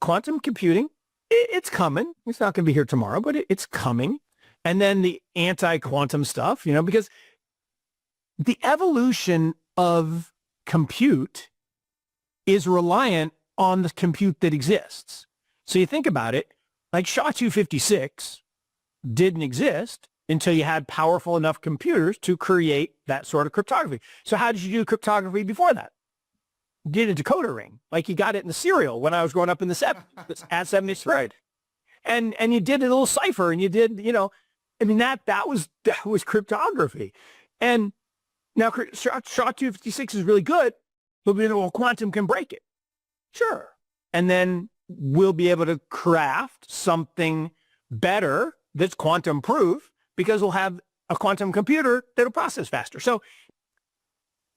quantum computing, it's coming. It's not going to be here tomorrow, but it's coming. And then the anti-quantum stuff, because the evolution of compute is reliant on the compute that exists. So you think about it, like SHA-256 didn't exist until you had powerful enough computers to create that sort of cryptography. So how did you do cryptography before that? You did a decoder ring, like you got it in the serial when I was growing up in the 70s, at 73. Right. And you did a little cipher, and you did, that was cryptography. And now SHA-256 is really good, but quantum can break it. Sure. And then we'll be able to craft something better that's quantum proof, because we'll have a quantum computer that'll process faster. So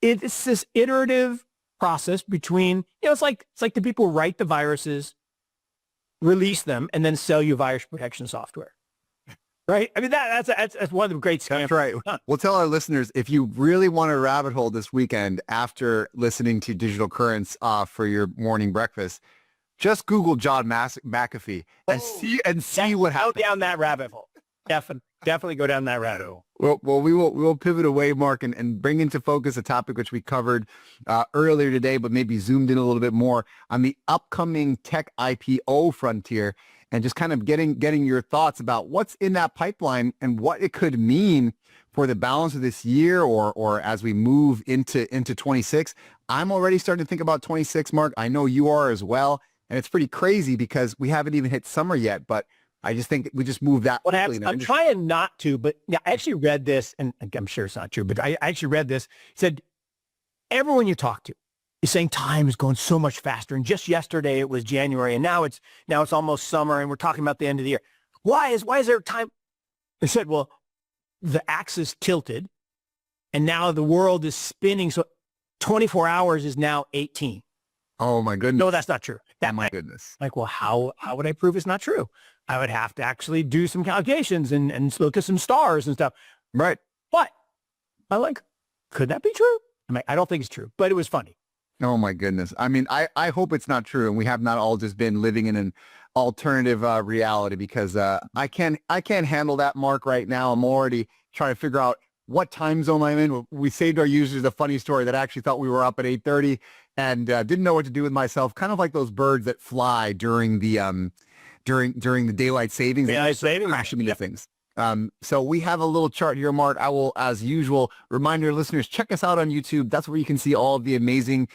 it's this iterative process between, it's like the people who write the viruses, release them, and then sell you virus protection software. Right? I mean, that's one of the great scams. That's right. We'll tell our listeners, if you really want a rabbit hole this weekend after listening to Digital Currents for your morning breakfast, just Google John McAfee and see what happens. Go down that rabbit hole. Definitely go down that rabbit hole. Well, we will pivot away, Mark, and bring into focus a topic which we covered earlier today, but maybe zoomed in a little bit more on the upcoming tech IPO frontier, and just kind of getting your thoughts about what's in that pipeline and what it could mean for the balance of this year, or as we move into 26. I'm already starting to think about 26, Mark. I know you are as well, and it's pretty crazy because we haven't even hit summer yet, but I just think we just moved that. What happens? I'm trying not to, but yeah, I actually read this, and I'm sure it's not true, but I actually read this. It said, everyone you talk to is saying time is going so much faster. And just yesterday it was January, and now it's almost summer, and we're talking about the end of the year. Why is there time? They said, well, the axis tilted, and now the world is spinning. So 24 hours is now 18. Oh my goodness. No, that's not true. My goodness. Like, well, how would I prove it's not true? I would have to actually do some calculations and look at some stars and stuff. Right. But I'm like, could that be true? I'm like, I don't think it's true, but it was funny. Oh my goodness. I mean, I hope it's not true, and we have not all just been living in an alternative reality, because I can't handle that, Mark, right now. I'm already trying to figure out what time zone I'm in. We saved our users a funny story that I actually thought we were up at 8:30 and didn't know what to do with myself. Kind of like those birds that fly during the during the daylight savings. Daylight savings. Crashing into things. So we have a little chart here, Mark. I will, as usual, remind your listeners, check us out on YouTube. That's where you can see all of the amazing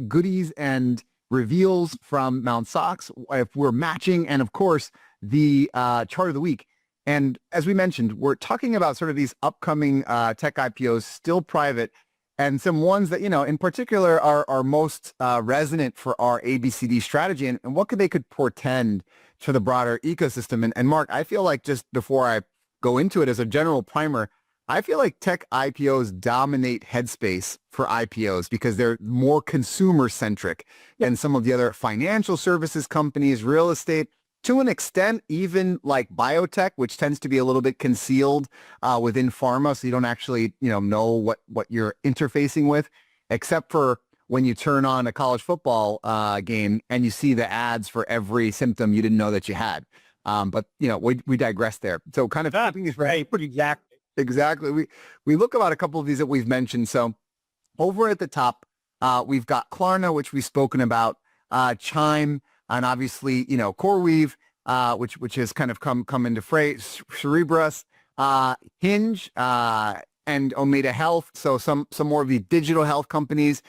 goodies and reveals from Mount Sox, if we're matching, and of course, the chart of the week. And as we mentioned, we're talking about sort of these upcoming tech IPOs, still private, and some ones that, in particular are most resonant for our ABCD strategy, and what they could portend to the broader ecosystem. And Mark, I feel like, just before I go into it as a general primer, I feel like tech IPOs dominate headspace for IPOs because they're more consumer-centric than some of the other financial services companies, real estate, to an extent, even like biotech, which tends to be a little bit concealed within pharma, so you don't actually, know what you're interfacing with, except for when you turn on a college football game and you see the ads for every symptom you didn't know that you had. But we digress there. So kind of keeping these right, pretty exactly. We look about a couple of these that we've mentioned. So over at the top, we've got Klarna, which we've spoken about, Chime, and obviously CoreWeave, which has kind of come into fray, Cerebras, Hinge, and Omega Health. So some more of the digital health companies,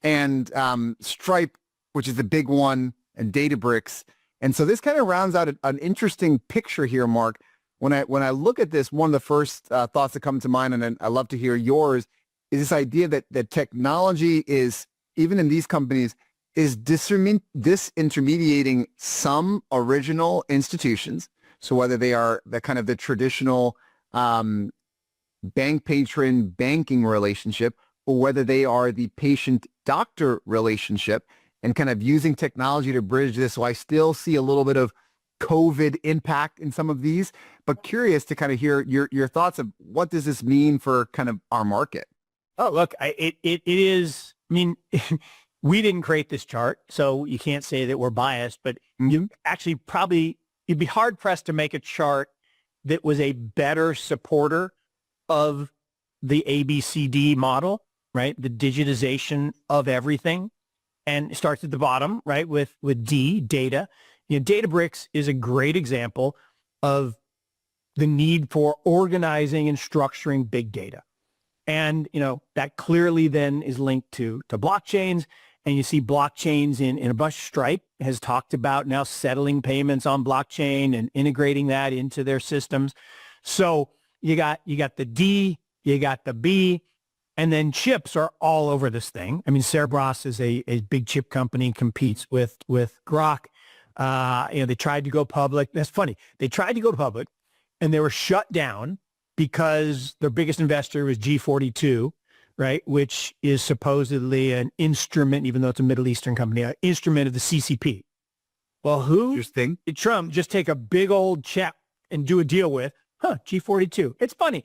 and Stripe, which is the big one, and Databricks. And so this kind of rounds out an interesting picture here, Mark. When I look at this, one of the first thoughts that come to mind, and then I'd love to hear yours, is this idea that technology is, even in these companies, is disintermediating some original institutions. So whether they are the kind of the traditional bank patron banking relationship, or whether they are the patient doctor relationship, and kind of using technology to bridge this. So I still see a little bit of COVID impact in some of these, but curious to kind of hear your thoughts of what does this mean for kind of our market? Oh, look, it is, I mean, we didn't create this chart, so you can't say that we're biased, but you actually you'd be hard pressed to make a chart that was a better supporter of the ABCD model, right? The digitization of everything. And it starts at the bottom, right? With D, data. Databricks is a great example of the need for organizing and structuring big data. And, that clearly then is linked to blockchains. And you see blockchains in a bunch. Stripe has talked about now settling payments on blockchain and integrating that into their systems. So you got the D, you got the B, and then chips are all over this thing. I mean, Cerebras is a big chip company, competes with Grok. They tried to go public. That's funny. They tried to go public and they were shut down because their biggest investor was G42, right? Which is supposedly an instrument, even though it's a Middle Eastern company, an instrument of the CCP. Well, who did Trump just take a big old check and do a deal with? G42. It's funny.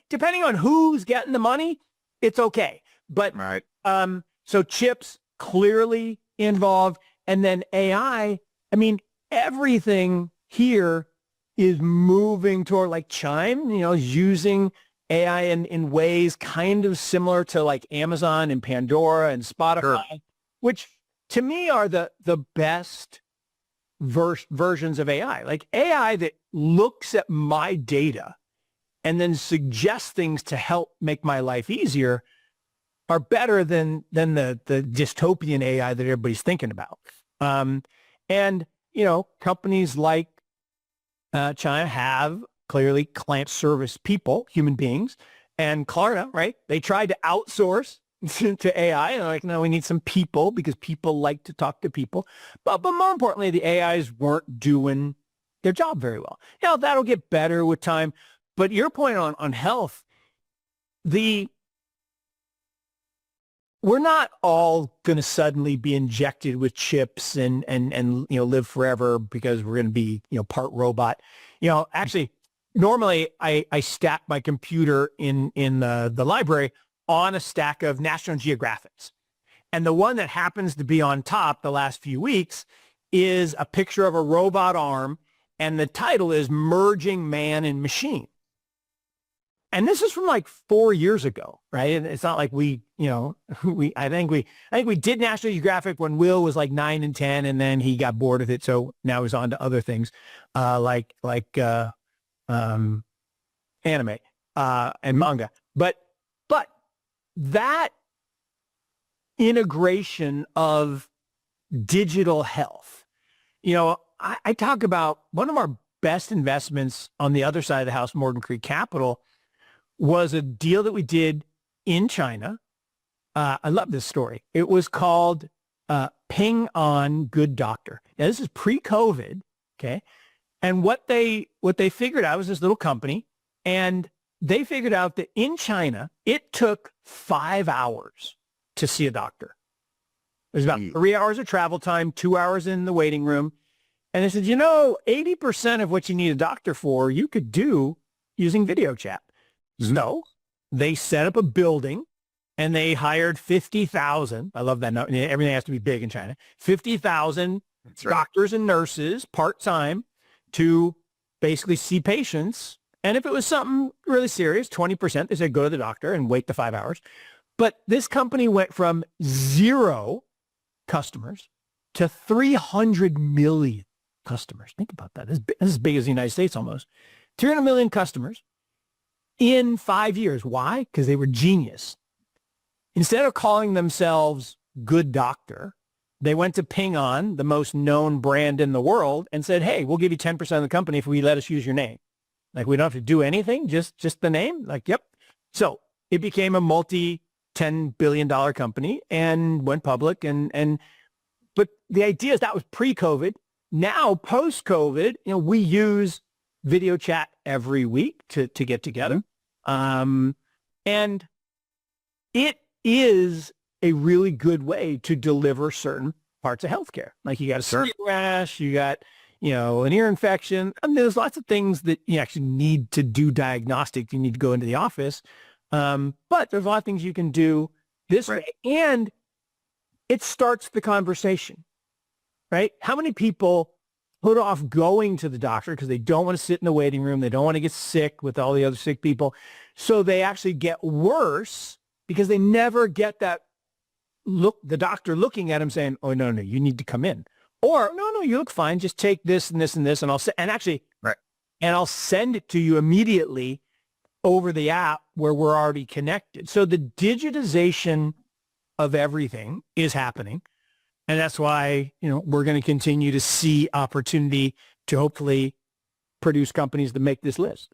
Depending on who's getting the money, it's okay. But right. So chips clearly involved, and then AI. I mean, everything here is moving toward like Chime, is using AI in ways kind of similar to like Amazon and Pandora and Spotify, which to me are the best versions of AI. Like AI that looks at my data and then suggests things to help make my life easier are better than the dystopian AI that everybody's thinking about. And, companies like China have clearly client service people, human beings, and Klarna, right? They tried to outsource to AI. And like, no, we need some people because people like to talk to people. But more importantly, the AIs weren't doing their job very well. That'll get better with time. But your point on health, we're not all going to suddenly be injected with chips and live forever because we're going to be part robot. Actually, normally I stack my computer in the library on a stack of National Geographics, and the one that happens to be on top the last few weeks is a picture of a robot arm, and the title is "Merging Man and Machine." And this is from like 4 years ago, right? And it's not like I think we did National Geographic when Will was like 9 and 10, and then he got bored of it. So now he's on to other things, like anime, and manga. But that integration of digital health, I talk about one of our best investments on the other side of the house, Morgan Creek Capital, was a deal that we did in China. I love this story. It was called Ping On Good Doctor. Now, this is pre-COVID, okay? And what they figured out was this little company, and they figured out that in China, it took 5 hours to see a doctor. There's about 3 hours of travel time, 2 hours in the waiting room. And they said, 80% of what you need a doctor for, you could do using video chat. So they set up a building and they hired 50,000. I love that. Everything has to be big in China. 50,000 doctors and nurses part-time to basically see patients. And if it was something really serious, 20%, they said, go to the doctor and wait the 5 hours. But this company went from 0 customers to 300 million customers. Think about that. This is as big as the United States almost. 300 million customers in 5 years. Why? Because they were genius. Instead of calling themselves Good Doctor, they went to Ping On, the most known brand in the world, and said, hey, we'll give you 10% of the company if we let us use your name. Like, we don't have to do anything, just the name. Like, yep. So it became a multi-$10 billion company and went public. And but the idea is that was pre-COVID. Now, post-COVID, we use video chat every week to get together. And it is a really good way to deliver certain parts of healthcare. Like you got a sleep rash, you got, an ear infection. I mean, there's lots of things that you actually need to do diagnostic. You need to go into the office. But there's a lot of things you can do this way. And it starts the conversation, right? How many people put off going to the doctor because they don't want to sit in the waiting room. They don't want to get sick with all the other sick people. So they actually get worse because they never get that look, the doctor looking at them saying, oh, no, you need to come in. Or, no, you look fine. Just take this and this and this. And I'll send it to you immediately over the app where we're already connected. So the digitization of everything is happening. And that's why, we're going to continue to see opportunity to hopefully produce companies that make this list.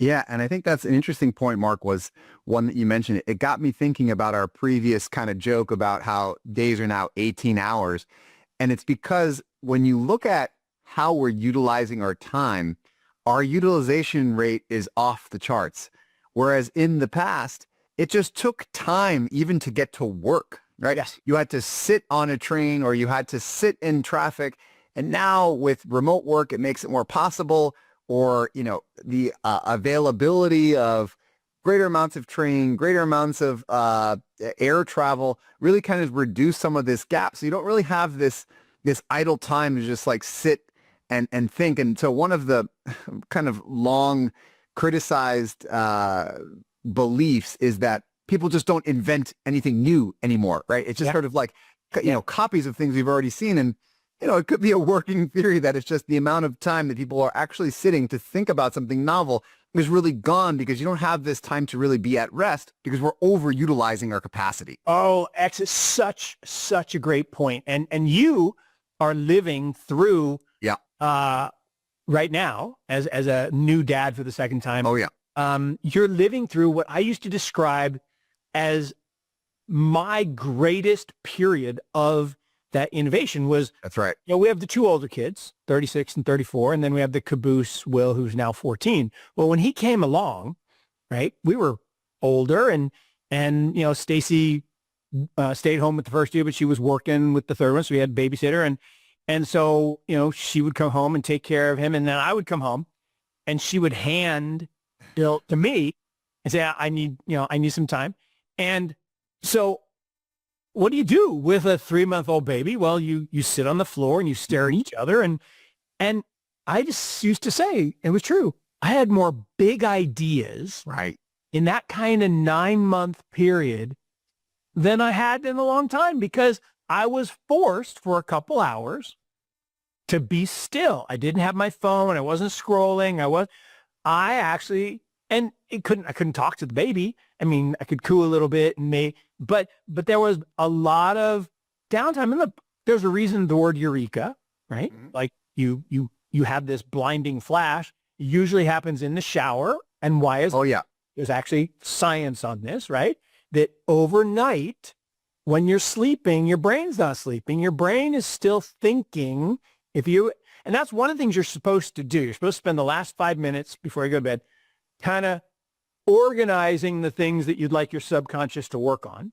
Yeah. And I think that's an interesting point, Mark, was one that you mentioned. It got me thinking about our previous kind of joke about how days are now 18 hours. And it's because when you look at how we're utilizing our time, our utilization rate is off the charts. Whereas in the past, it just took time even to get to work, right? Yes. You had to sit on a train or you had to sit in traffic. And now with remote work, it makes it more possible, or, the availability of greater amounts of train, greater amounts of air travel really kind of reduce some of this gap. So you don't really have this idle time to just like sit and think. And so one of the kind of long criticized beliefs is that people just don't invent anything new anymore, right? It's just sort of like, copies of things we've already seen. And, it could be a working theory that it's just the amount of time that people are actually sitting to think about something novel is really gone because you don't have this time to really be at rest because we're overutilizing our capacity. Oh, X is such a great point. And you are living through right now as a new dad for the second time. Oh, yeah. You're living through what I used to describe as my greatest period of that innovation was. That's right. We have the two older kids, 36 and 34, and then we have the caboose, Will, who's now 14. Well, when he came along, right, we were older and Stacy stayed home with the first two, but she was working with the third one. So we had a babysitter. And so, she would come home and take care of him. And then I would come home and she would hand Bill to me and say, I need some time. And so what do you do with a 3-month-old baby? Well, you sit on the floor and you stare at each other. And I just used to say, it was true. I had more big ideas in that kind of 9-month period than I had in a long time because I was forced for a couple hours to be still. I didn't have my phone. I wasn't scrolling. I couldn't talk to the baby. I mean, I could coo a little bit but there was a lot of downtime. And there's a reason the word eureka, right? Mm-hmm. Like you have this blinding flash. It usually happens in the shower. And why is there's actually science on this, right? That overnight, when you're sleeping, your brain's not sleeping. Your brain is still thinking. And that's one of the things you're supposed to do. You're supposed to spend the last 5 minutes before you go to bed kind of organizing the things that you'd like your subconscious to work on.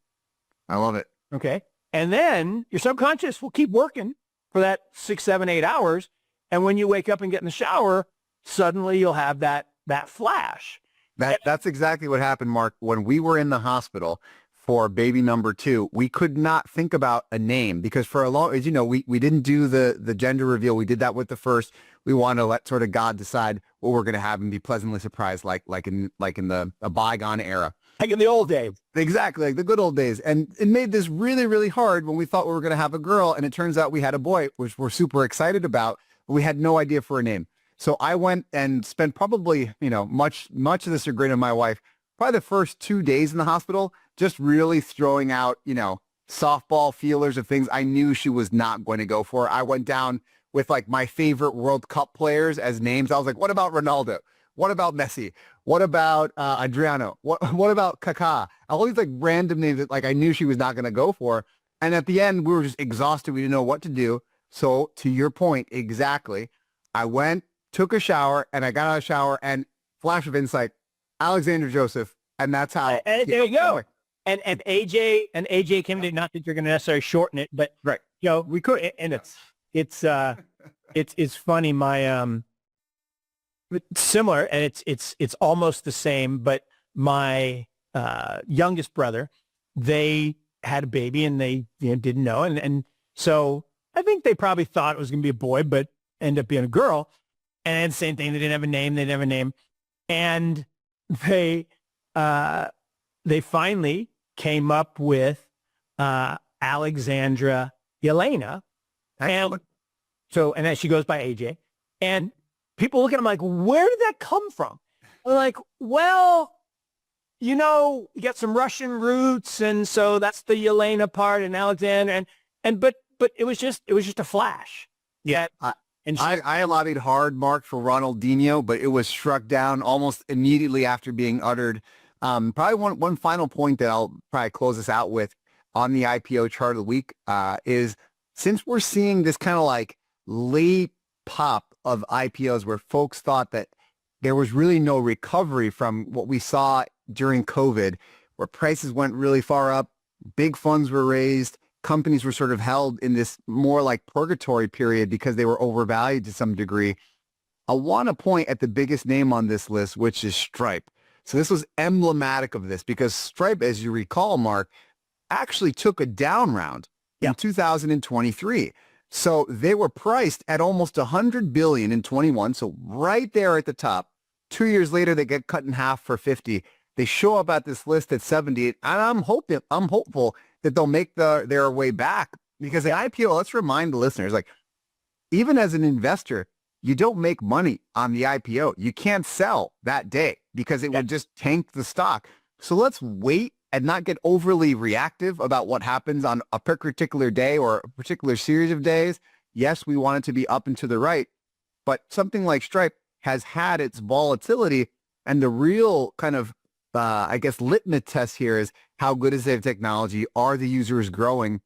I love it. Okay. And then your subconscious will keep working for that 6, 7, 8 hours. And when you wake up and get in the shower, suddenly you'll have that flash. That's exactly what happened, Mark. When we were in the hospital for baby number 2, we could not think about a name because for a long, as you know, we didn't do the gender reveal. We did that with the first. We wanted to let sort of God decide what we're going to have and be pleasantly surprised, like in a bygone era. Like in the old days. Exactly, like the good old days. And it made this really, really hard when we thought we were going to have a girl, and it turns out we had a boy, which we're super excited about, but we had no idea for a name. So I went and spent probably, much of the chagrin of my wife, probably the first 2 days in the hospital, just really throwing out, softball feelers of things I knew she was not going to go for. I went down with like my favorite World Cup players as names. I was like, what about Ronaldo? What about Messi? What about Adriano? What about Kaká? All these like random names that like I knew she was not going to go for. And at the end, we were just exhausted. We didn't know what to do. So to your point, exactly, I went, took a shower, and I got out of the shower and flash of insight, Alexander Joseph. And that's how. There you go. And AJ came in, not that you're going to necessarily shorten it, but Right. We could, and it's funny. My similar, and it's almost the same. But my youngest brother, they had a baby, and they didn't know, and so I think they probably thought it was going to be a boy, but ended up being a girl. And same thing, they didn't have a name. They didn't have a name, and they finally came up with Alexandra Yelena. And so, and then she goes by AJ. And people look at them like, where did that come from? They're like, well, you got some Russian roots, and so that's the Yelena part, and Alexander, but it was just a flash. Yeah. I lobbied hard, Mark, for Ronaldinho, but it was struck down almost immediately after being uttered. Probably one final point that I'll probably close this out with on the IPO chart of the week is, since we're seeing this kind of like late pop of IPOs where folks thought that there was really no recovery from what we saw during COVID, where prices went really far up, big funds were raised, companies were sort of held in this more like purgatory period because they were overvalued to some degree. I want to point at the biggest name on this list, which is Stripe. So this was emblematic of this because Stripe, as you recall, Mark, actually took a down round in 2023. So they were priced at almost $100 billion in 21. So right there at the top. 2 years later, they get cut in half for 50. They show up at this list at 70, and I'm hopeful that they'll make their way back, because the IPO, let's remind the listeners, like, even as an investor, you don't make money on the IPO. You can't sell that day because it would just tank the stock. So let's wait and not get overly reactive about what happens on a particular day or a particular series of days. Yes, we want it to be up and to the right, but something like Stripe has had its volatility, and the real kind of, litmus test here is how good is their technology? Are the users growing?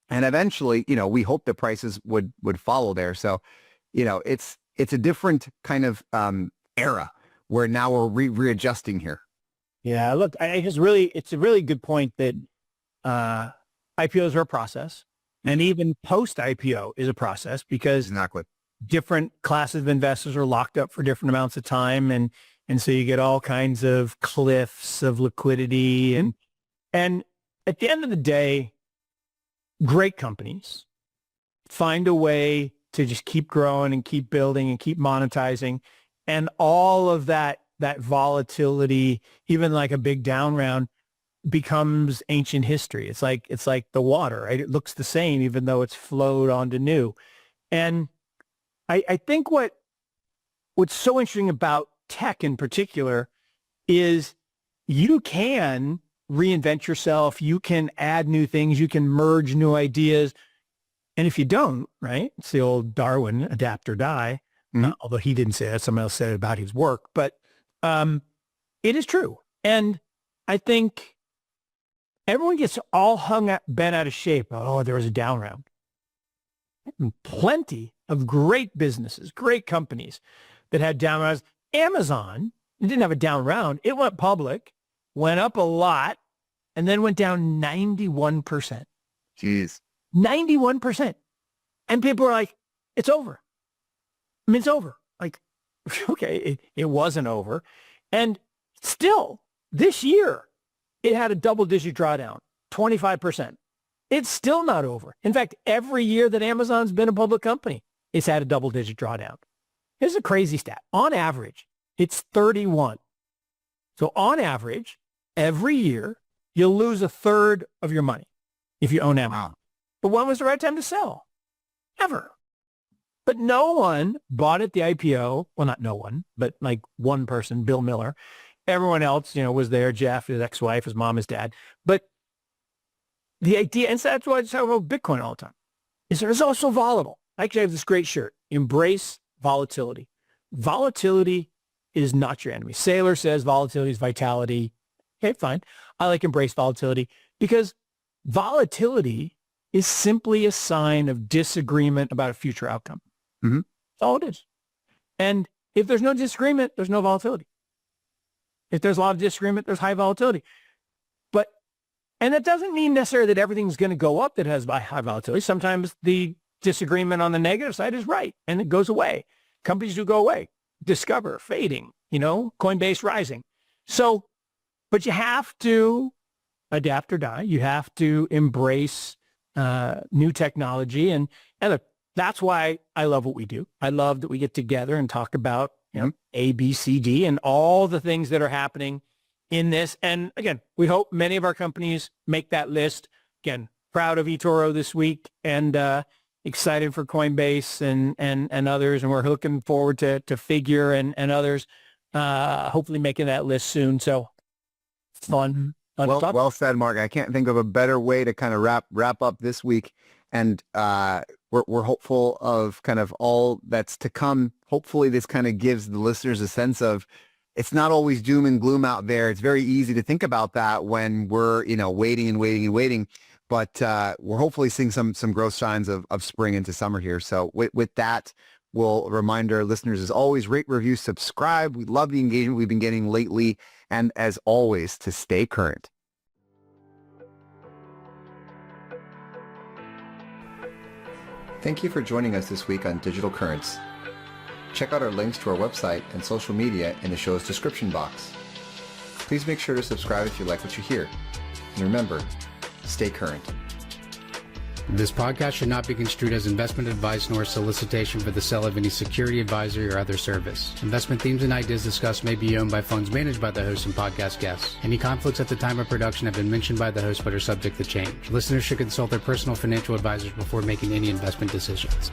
And eventually, we hope the prices would follow there. So, it's a different kind of era where now we're readjusting here. Yeah, look, it's a really good point that IPOs are a process, and even post-IPO is a process, because Exactly. different classes of investors are locked up for different amounts of time, and so you get all kinds of cliffs of liquidity, and at the end of the day, great companies find a way to just keep growing and keep building and keep monetizing, and all of that volatility, even like a big down round, becomes ancient history. It's like the water, right? It looks the same even though it's flowed onto new. And I think what's so interesting about tech in particular is you can reinvent yourself, you can add new things, you can merge new ideas. And if you don't, right, it's the old Darwin, adapt or die, although he didn't say that, someone else said it about his work, but it is true. And I think everyone gets all bent out of shape. Oh, there was a down round. Plenty of great businesses, great companies that had down rounds. Amazon didn't have a down round. It went public, went up a lot, and then went down 91%. Jeez. 91%. And people were like, it's over. I mean, it's over. Like, okay, it wasn't over. And still, this year, it had a double-digit drawdown, 25%. It's still not over. In fact, every year that Amazon's been a public company, it's had a double-digit drawdown. Here's a crazy stat. On average, it's 31. So on average, every year, you'll lose a third of your money if you own Amazon. Wow. But when was the right time to sell? Ever. But no one bought at the IPO. Well, not no one, but like one person, Bill Miller. Everyone else, was there. Jeff, his ex-wife, his mom, his dad. But the idea, and so that's why I talk about Bitcoin all the time, is that it's also volatile. Actually, I have this great shirt. Embrace volatility. Volatility is not your enemy. Saylor says volatility is vitality. Okay, fine. I like embrace volatility because volatility is simply a sign of disagreement about a future outcome. Mm-hmm. That's all it is. And if there's no disagreement, there's no volatility. If there's a lot of disagreement, there's high volatility. And that doesn't mean necessarily that everything's going to go up that has high volatility. Sometimes the disagreement on the negative side is right, and it goes away. Companies do go away. Discover, fading, Coinbase rising. So, but you have to adapt or die. You have to embrace new technology. And look, that's why I love what we do. I love that we get together and talk about ABCD and all the things that are happening in this. And again, we hope many of our companies make that list. Again, proud of eToro this week and excited for Coinbase and others. And we're looking forward to Figure and others hopefully making that list soon. So fun. Well said, Mark. I can't think of a better way to kind of wrap up this week. And we're hopeful of kind of all that's to come. Hopefully this kind of gives the listeners a sense of it's not always doom and gloom out there. It's very easy to think about that when we're, waiting. But we're hopefully seeing some growth signs of spring into summer here. So with that, we'll remind our listeners, as always, rate, review, subscribe. We love the engagement we've been getting lately. And as always, to stay current. Thank you for joining us this week on Digital Currents. Check out our links to our website and social media in the show's description box. Please make sure to subscribe if you like what you hear. And remember, stay current. This podcast should not be construed as investment advice nor solicitation for the sale of any security, advisory, or other service. Investment themes and ideas discussed may be owned by funds managed by the host and podcast guests. Any conflicts at the time of production have been mentioned by the host but are subject to change. Listeners should consult their personal financial advisors before making any investment decisions.